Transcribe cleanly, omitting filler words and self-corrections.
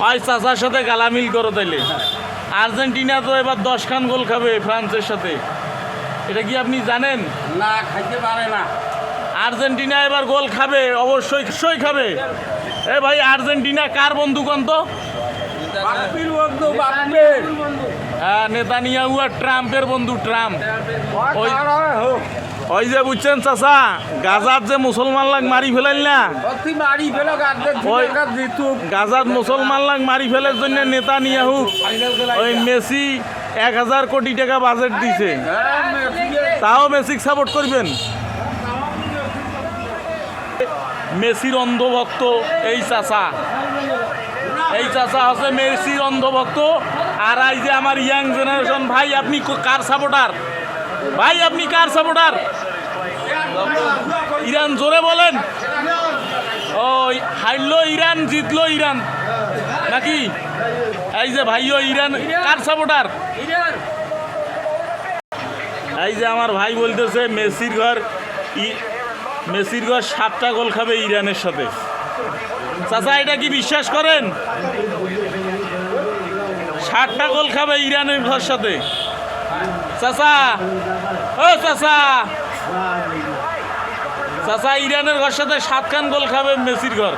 ওই চাচার সাথে গালামিল করো তাইলে। আর্জেন্টিনা তো এবার 10 খান গোল খাবে ফ্রান্সের সাথে, এটা কি আপনি জানেন? না, খাইতে পারে না। আর্জেন্টিনা এবার গোল খাবে, অবশ্যই খাবে। এ ভাই, আর্জেন্টিনা কার বন্ধু কোন তো? বাপ্পির বন্ধু, বাপ্পির। হ্যাঁ, নেতানিয়াহু আর ট্রাম্পের বন্ধু, ট্রাম্প। ওই হোক ওই যে বুঝছেন চাচা, গাজার যে মুসলমান লাগ মারি ফেলেন না, অতি মারি ফেলো ওই জিতুক। গাজার মুসলমান লাগ মারি ফেলার জন্য নেতানিয়াহু ওই মেসি 1000 কোটি টাকা বাজেট দিছে। তাও মেসিক সাপোর্ট করবেন? মেসির অন্ধভক্ত এই চাচা, এই চাচা হচ্ছে মেসির অন্ধভক্ত। আর এই যে আমার ইয়াং জেনারেশন ভাই, আপনি কার সাপোর্টার? ভাই আপনি কার সাপোর্টার? ইরান, জোরে বলেন। ও হারলো ইরান, জিতলো ইরান নাকি? এই যে ভাইও ইরান, কার সাপোর্টার? এই যে আমার ভাই বলতেছে মেসির ঘর 7টা গোল খাবে ইরানের সাথে। চাচা এটা কি বিশ্বাস করেন? 7টা গোল খাবে ইরানের ঘর সাথে। চাচা, ও চাচা, চাচা ইরানের ঘর সাথে 7 খান গোল খাবে মেসির ঘর।